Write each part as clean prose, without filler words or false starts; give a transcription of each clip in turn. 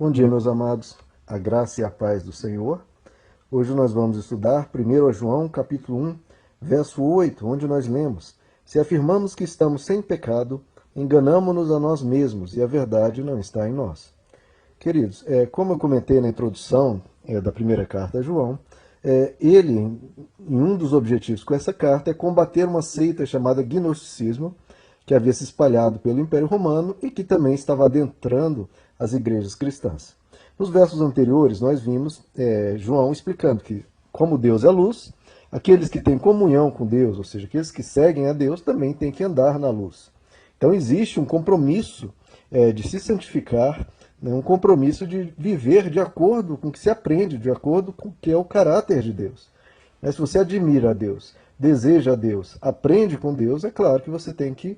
Bom dia, meus amados, a graça e a paz do Senhor. Hoje nós vamos estudar 1 João, capítulo 1, verso 8, onde nós lemos: Se afirmamos que estamos sem pecado, enganamo-nos a nós mesmos e a verdade não está em nós. Queridos, como eu comentei na introdução da primeira carta a João, ele, em um dos objetivos com essa carta, é combater uma seita chamada gnosticismo, que havia se espalhado pelo Império Romano e que também estava adentrando as igrejas cristãs. Nos versos anteriores, nós vimos João explicando que, como Deus é luz, aqueles que têm comunhão com Deus, ou seja, aqueles que seguem a Deus, também têm que andar na luz. Então existe um compromisso de se santificar, né, um compromisso de viver de acordo com o que se aprende, de acordo com o que é o caráter de Deus. Mas se você admira a Deus, deseja a Deus, aprende com Deus, é claro que você tem que,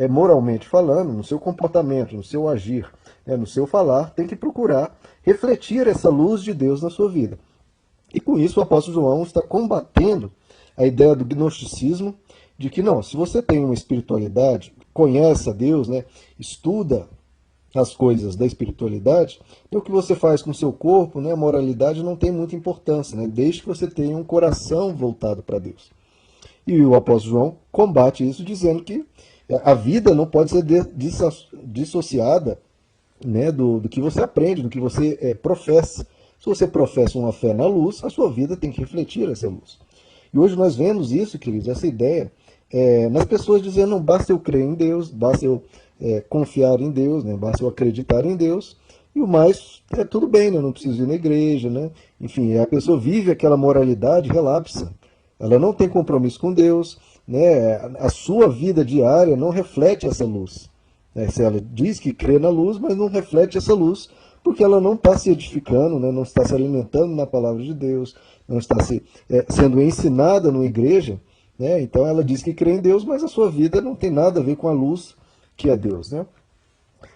moralmente falando, no seu comportamento, no seu agir, no seu falar, tem que procurar refletir essa luz de Deus na sua vida. E com isso o apóstolo João está combatendo a ideia do gnosticismo, de que não, se você tem uma espiritualidade, conhece a Deus, estuda as coisas da espiritualidade, então o que você faz com o seu corpo, a moralidade não tem muita importância, desde que você tenha um coração voltado para Deus. E o apóstolo João combate isso dizendo que a vida não pode ser dissociada do que você aprende, do que você professa. Se você professa uma fé na luz, a sua vida tem que refletir essa luz. E hoje nós vemos isso, queridos, essa ideia, nas pessoas dizendo: não basta eu crer em Deus, basta eu confiar em Deus, basta eu acreditar em Deus, e o mais é tudo bem, não preciso ir na igreja, enfim, a pessoa vive aquela moralidade relapsa, ela não tem compromisso com Deus, a sua vida diária não reflete essa luz. Se ela diz que crê na luz, mas não reflete essa luz, porque ela não está se edificando, não está se alimentando na palavra de Deus, não está sendo ensinada numa igreja, então ela diz que crê em Deus, mas a sua vida não tem nada a ver com a luz que é Deus.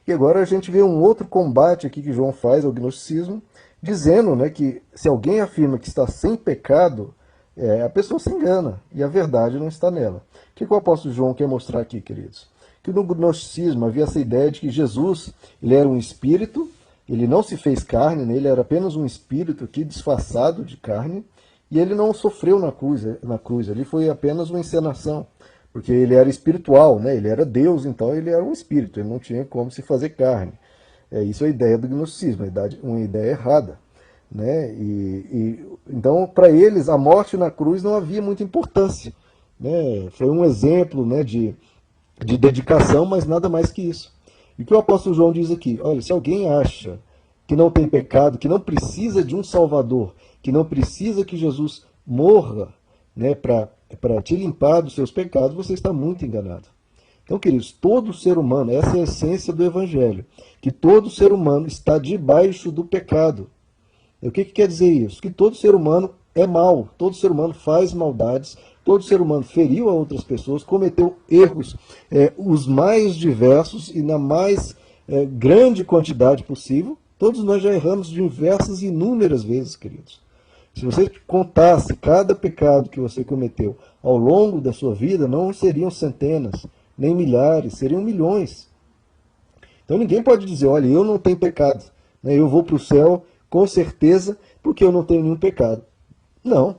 E agora a gente vê um outro combate aqui que João faz ao gnosticismo, dizendo que se alguém afirma que está sem pecado, a pessoa se engana e a verdade não está nela. O que o apóstolo João quer mostrar aqui, queridos? Que no gnosticismo havia essa ideia de que Jesus ele era um espírito, ele não se fez carne, ele era apenas um espírito aqui disfarçado de carne, e ele não sofreu na cruz, ele foi apenas uma encenação, porque ele era espiritual, ele era Deus, então ele era um espírito, ele não tinha como se fazer carne. Isso é a ideia do gnosticismo, uma ideia errada. Então, para eles, a morte na cruz não havia muita importância. Foi um exemplo de dedicação, mas nada mais que isso. E o que o apóstolo João diz aqui: olha, se alguém acha que não tem pecado, que não precisa de um Salvador, que não precisa que Jesus morra para te limpar dos seus pecados, você está muito enganado. Então, queridos, todo ser humano, essa é a essência do Evangelho, que todo ser humano está debaixo do pecado. O que quer dizer isso? Que todo ser humano é mau, todo ser humano faz maldades, todo ser humano feriu a outras pessoas, cometeu erros, os mais diversos e na mais grande quantidade possível. Todos nós já erramos diversas e inúmeras vezes, queridos. Se você contasse cada pecado que você cometeu ao longo da sua vida, não seriam centenas, nem milhares, seriam milhões. Então ninguém pode dizer: olha, eu não tenho pecado, eu vou para o céu com certeza porque eu não tenho nenhum pecado. Não.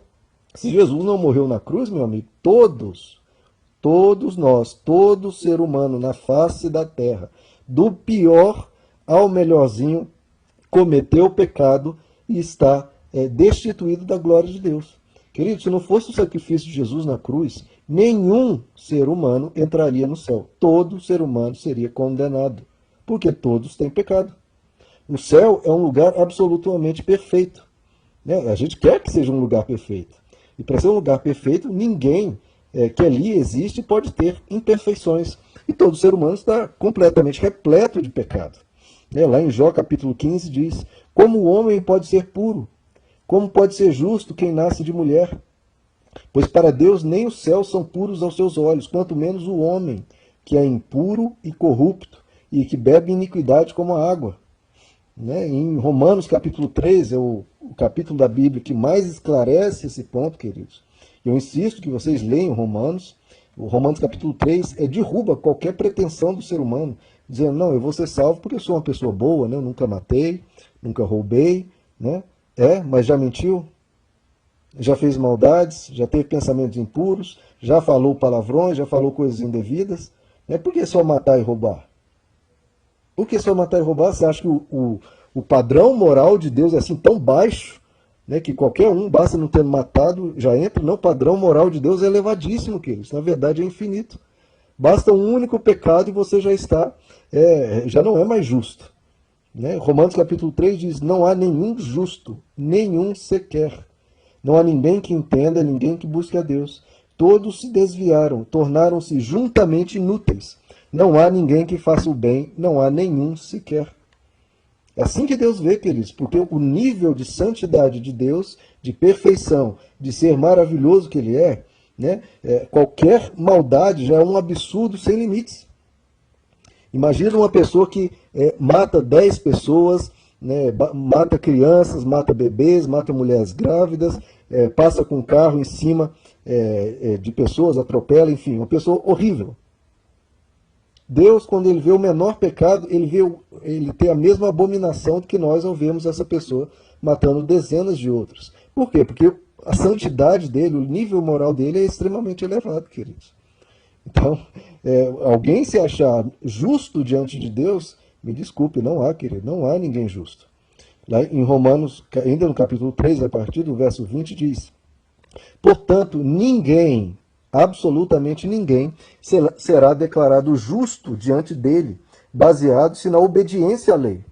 Se Jesus não morreu na cruz, meu amigo, todos nós, todo ser humano na face da terra, do pior ao melhorzinho, cometeu pecado e está destituído da glória de Deus. Querido, se não fosse o sacrifício de Jesus na cruz, nenhum ser humano entraria no céu. Todo ser humano seria condenado, porque todos têm pecado. O céu é um lugar absolutamente perfeito. A gente quer que seja um lugar perfeito. E para ser um lugar perfeito, ninguém que ali existe pode ter imperfeições. E todo ser humano está completamente repleto de pecado. Lá em Jó capítulo 15 diz: como o homem pode ser puro? Como pode ser justo quem nasce de mulher? Pois para Deus nem os céus são puros aos seus olhos, quanto menos o homem, que é impuro e corrupto, e que bebe iniquidade como a água. Em Romanos capítulo 3, é o capítulo da Bíblia que mais esclarece esse ponto, queridos. Eu insisto que vocês leiam Romanos. O Romanos capítulo 3 derruba qualquer pretensão do ser humano dizendo, não, eu vou ser salvo porque eu sou uma pessoa boa, né? Eu nunca matei, nunca roubei, né? Mas já mentiu, já fez maldades, já teve pensamentos impuros, já falou palavrões, já falou coisas indevidas. Por que só matar e roubar? Por que só matar e roubar? Você acha que o padrão moral de Deus é assim tão baixo, né, que qualquer um, basta não ter matado, já entra? Não, o padrão moral de Deus é elevadíssimo, queridos. Na verdade é infinito. Basta um único pecado e você já está, já não é mais justo. Né? Romanos capítulo 3 diz, não há nenhum justo, nenhum sequer. Não há ninguém que entenda, ninguém que busque a Deus. Todos se desviaram, tornaram-se juntamente inúteis. Não há ninguém que faça o bem, não há nenhum sequer. É assim que Deus vê, queridos, porque o nível de santidade de Deus, de perfeição, de ser maravilhoso que Ele né, qualquer maldade já é um absurdo sem limites. Imagina uma pessoa que mata 10 pessoas, né, mata crianças, mata bebês, mata mulheres grávidas, passa com um carro em cima de pessoas, atropela, enfim, uma pessoa horrível. Deus, quando ele vê o menor pecado, ele tem a mesma abominação que nós ao vermos essa pessoa matando dezenas de outros. Por quê? Porque a santidade dele, o nível moral dele é extremamente elevado, queridos. Então, alguém se achar justo diante de Deus, me desculpe, não há, querido, não há ninguém justo. Lá em Romanos, ainda no capítulo 3, a partir do verso 20, diz: portanto, ninguém, absolutamente ninguém, será declarado justo diante dele, baseado-se na obediência à lei.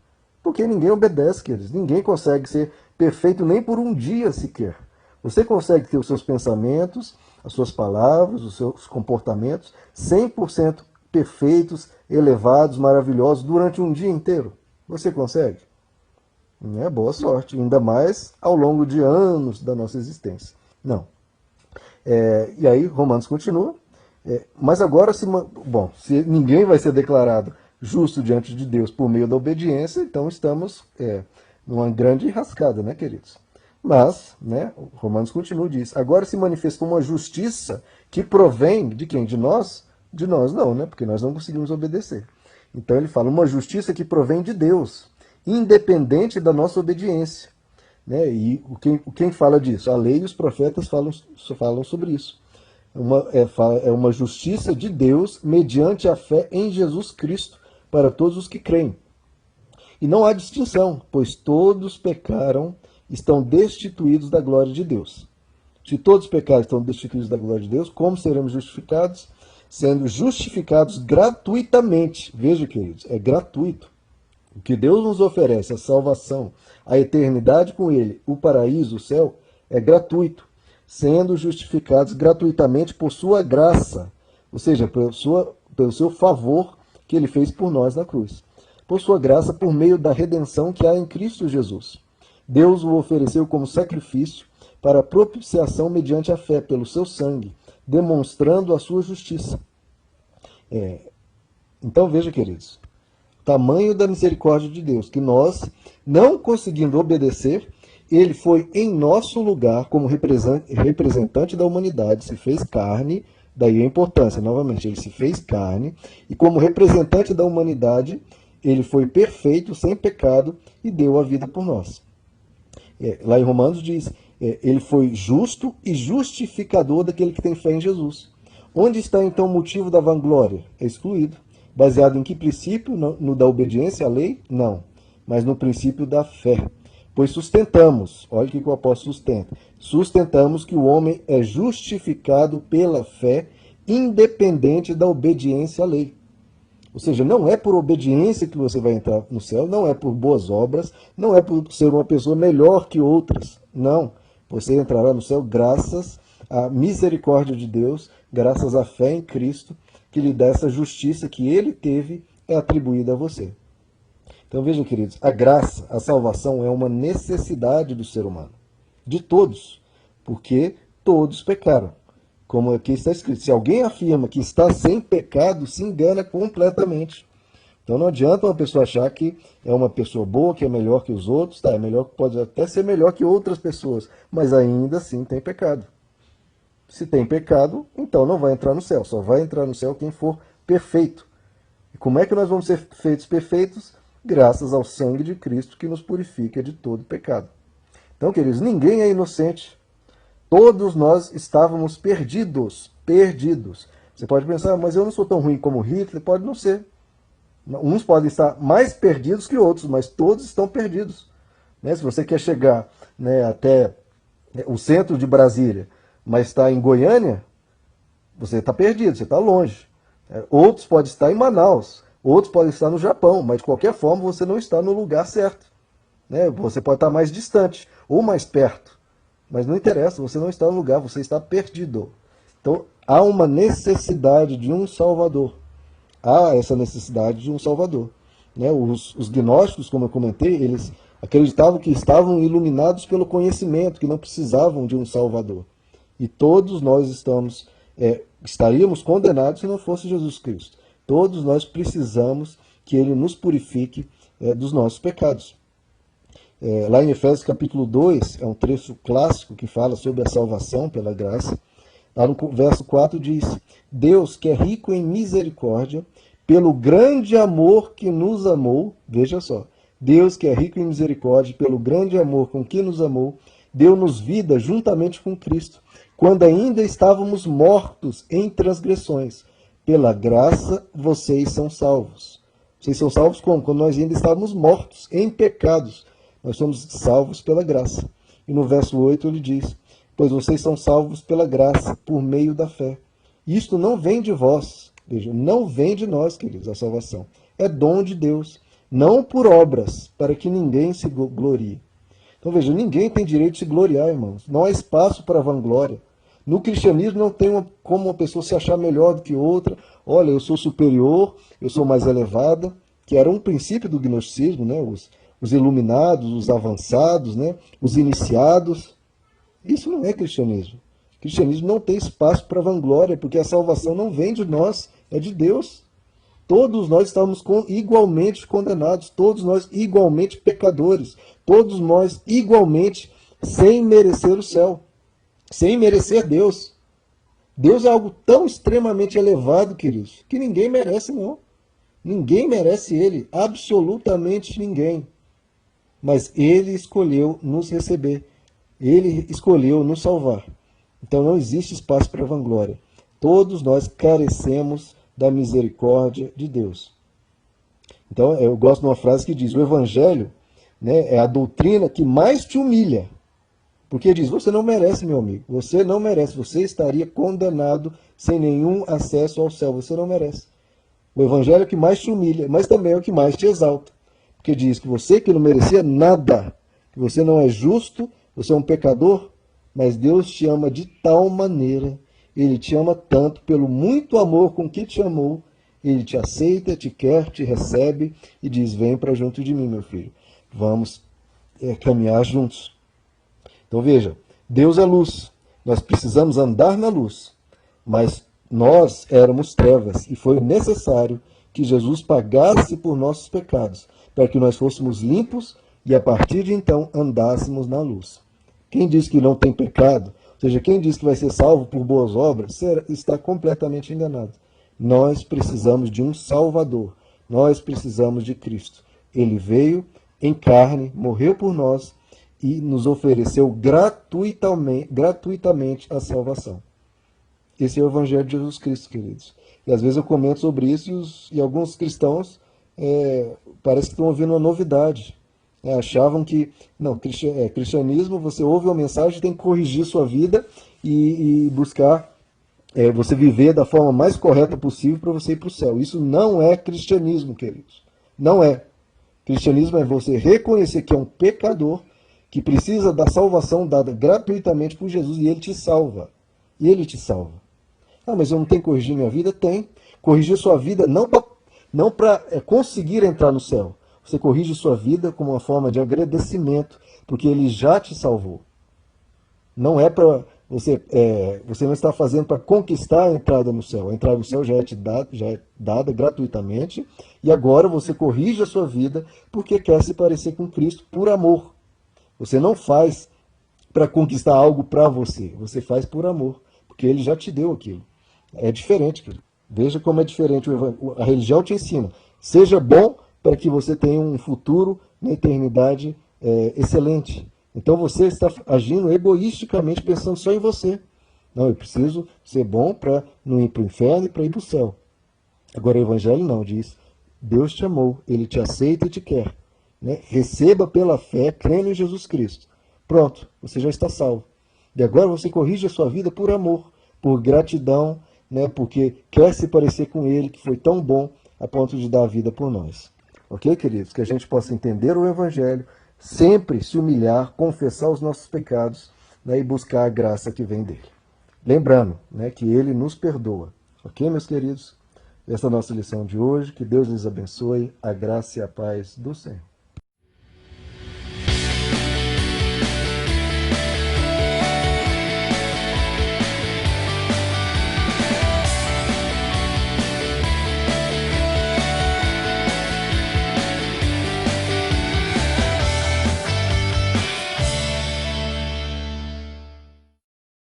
Porque ninguém obedece, queridos. Ninguém consegue ser perfeito nem por um dia sequer. Você consegue ter os seus pensamentos, as suas palavras, os seus comportamentos 100% perfeitos, elevados, maravilhosos durante um dia inteiro? Você consegue? Boa sorte, ainda mais ao longo de anos da nossa existência. Não. E aí Romanos continua, mas agora, se ninguém vai ser declarado justo diante de Deus por meio da obediência, então estamos numa grande enrascada, né, queridos? Mas, né, Romanos continua e diz, agora se manifestou uma justiça que provém de quem? De nós? De nós não, né? Porque nós não conseguimos obedecer. Então ele fala, uma justiça que provém de Deus, independente da nossa obediência. Né? E quem fala disso? A lei e os profetas falam sobre isso. É uma justiça de Deus mediante a fé em Jesus Cristo para todos os que creem. E não há distinção, pois todos pecaram, estão destituídos da glória de Deus. Se todos pecaram estão destituídos da glória de Deus, como seremos justificados? Sendo justificados gratuitamente. Veja, queridos, é gratuito. O que Deus nos oferece, a salvação, a eternidade com Ele, o paraíso, o céu, é gratuito, sendo justificados gratuitamente por sua graça, ou seja, pelo seu favor que Ele fez por nós na cruz. Por sua graça, por meio da redenção que há em Cristo Jesus. Deus o ofereceu como sacrifício para propiciação mediante a fé pelo seu sangue, demonstrando a sua justiça. Então veja, queridos, tamanho da misericórdia de Deus, que nós, não conseguindo obedecer, ele foi em nosso lugar, como representante da humanidade, se fez carne, daí a importância, novamente, ele se fez carne, e como representante da humanidade, ele foi perfeito, sem pecado, e deu a vida por nós. Lá em Romanos diz, ele foi justo e justificador daquele que tem fé em Jesus. Onde está então o motivo da vanglória? É excluído. Baseado em que princípio? No da obediência à lei? Não. Mas no princípio da fé. Pois sustentamos, olha o que o apóstolo sustenta, sustentamos que o homem é justificado pela fé, independente da obediência à lei. Ou seja, não é por obediência que você vai entrar no céu, não é por boas obras, não é por ser uma pessoa melhor que outras. Não. Você entrará no céu graças à misericórdia de Deus, graças à fé em Cristo, que lhe dá essa justiça que ele teve é atribuída a você. Então vejam, queridos, a graça, a salvação é uma necessidade do ser humano, de todos, porque todos pecaram. Como aqui está escrito, se alguém afirma que está sem pecado, se engana completamente. Então não adianta uma pessoa achar que é uma pessoa boa, que é melhor que os outros, tá? Pode até ser melhor que outras pessoas, mas ainda assim tem pecado. Se tem pecado, então não vai entrar no céu. Só vai entrar no céu quem for perfeito. E como é que nós vamos ser feitos perfeitos? Graças ao sangue de Cristo que nos purifica de todo pecado. Então, queridos, ninguém é inocente. Todos nós estávamos perdidos. Perdidos. Você pode pensar, mas eu não sou tão ruim como Hitler. Pode não ser. Uns podem estar mais perdidos que outros, mas todos estão perdidos. Né? Se você quer chegar, né, até o centro de Brasília, mas está em Goiânia, você está perdido, você está longe. Outros podem estar em Manaus, outros podem estar no Japão, mas de qualquer forma você não está no lugar certo. Né? Você pode estar mais distante ou mais perto, mas não interessa, você não está no lugar, você está perdido. Então há uma necessidade de um Salvador. Há essa necessidade de um Salvador. Né? Os gnósticos, como eu comentei, eles acreditavam que estavam iluminados pelo conhecimento, que não precisavam de um Salvador. E todos nós estaríamos condenados se não fosse Jesus Cristo. Todos nós precisamos que Ele nos purifique dos nossos pecados. Lá em Efésios capítulo 2, é um trecho clássico que fala sobre a salvação pela graça. Lá no verso 4 diz: Deus, que é rico em misericórdia, pelo grande amor que nos amou, veja só, Deus, que é rico em misericórdia, pelo grande amor com que nos amou, deu-nos vida juntamente com Cristo, quando ainda estávamos mortos em transgressões. Pela graça, vocês são salvos. Vocês são salvos como? Quando nós ainda estávamos mortos em pecados. Nós somos salvos pela graça. E no verso 8 ele diz: pois vocês são salvos pela graça, por meio da fé. Isto não vem de vós, veja, não vem de nós, queridos, a salvação. É dom de Deus, não por obras, para que ninguém se glorie. Então veja, ninguém tem direito de se gloriar, irmãos. Não há espaço para vanglória. No cristianismo não tem como uma pessoa se achar melhor do que outra. Olha, eu sou superior, eu sou mais elevada, que era um princípio do gnosticismo, né? Os iluminados, os avançados, né? Os iniciados. Isso não é cristianismo. O cristianismo não tem espaço para vanglória, porque a salvação não vem de nós, é de Deus. Todos nós estamos igualmente condenados, todos nós igualmente pecadores, todos nós igualmente sem merecer o céu, sem merecer Deus. Deus é algo tão extremamente elevado, queridos, que ninguém merece, não. Ninguém merece Ele, absolutamente ninguém. Mas Ele escolheu nos receber. Ele escolheu nos salvar. Então não existe espaço para vanglória. Todos nós carecemos da misericórdia de Deus. Então eu gosto de uma frase que diz: o Evangelho, né, é a doutrina que mais te humilha. Porque diz: você não merece, meu amigo. Você não merece. Você estaria condenado sem nenhum acesso ao céu. Você não merece. O Evangelho é o que mais te humilha, mas também é o que mais te exalta. Porque diz que você que não merecia nada, que você não é justo, você é um pecador, mas Deus te ama de tal maneira, Ele te ama tanto, pelo muito amor com que te amou, Ele te aceita, te quer, te recebe e diz: vem para junto de mim, meu filho. Vamos caminhar juntos. Então veja, Deus é luz, nós precisamos andar na luz, mas nós éramos trevas e foi necessário que Jesus pagasse por nossos pecados, para que nós fôssemos limpos e a partir de então andássemos na luz. Quem diz que não tem pecado, ou seja, quem diz que vai ser salvo por boas obras, está completamente enganado. Nós precisamos de um Salvador, nós precisamos de Cristo. Ele veio em carne, morreu por nós e nos ofereceu gratuitamente a salvação. Esse é o Evangelho de Jesus Cristo, queridos. E às vezes eu comento sobre isso e alguns cristãos parece que estão ouvindo uma novidade. Achavam que, não, cristianismo, você ouve uma mensagem, tem que corrigir sua vida e buscar você viver da forma mais correta possível para você ir para o céu. Isso não é cristianismo, queridos. Não é. Cristianismo é você reconhecer que é um pecador, que precisa da salvação dada gratuitamente por Jesus e Ele te salva. E Ele te salva. Ah, mas eu não tenho que corrigir minha vida? Tem. Corrigir sua vida não para conseguir entrar no céu. Você corrige sua vida como uma forma de agradecimento, porque Ele já te salvou. Não é para você não está fazendo para conquistar a entrada no céu. A entrada no céu já é dada gratuitamente, e agora você corrige a sua vida porque quer se parecer com Cristo por amor. Você não faz para conquistar algo para você, você faz por amor, porque Ele já te deu aquilo. É diferente, querido. Veja como é diferente. A religião te ensina. Seja bom para que você tenha um futuro na eternidade excelente. Então você está agindo egoisticamente, pensando só em você. Não, eu preciso ser bom para não ir para o inferno e para ir para o céu. Agora o Evangelho não, diz, Deus te amou, Ele te aceita e te quer. Né? Receba pela fé, crendo em Jesus Cristo. Pronto, você já está salvo. E agora você corrige a sua vida por amor, por gratidão, né? Porque quer se parecer com Ele, que foi tão bom a ponto de dar a vida por nós. Ok, queridos? Que a gente possa entender o Evangelho, sempre se humilhar, confessar os nossos pecados, né? E buscar a graça que vem dele. Lembrando, né, que Ele nos perdoa. Ok, meus queridos? Essa é a nossa lição de hoje. Que Deus lhes abençoe. A graça e a paz do Senhor.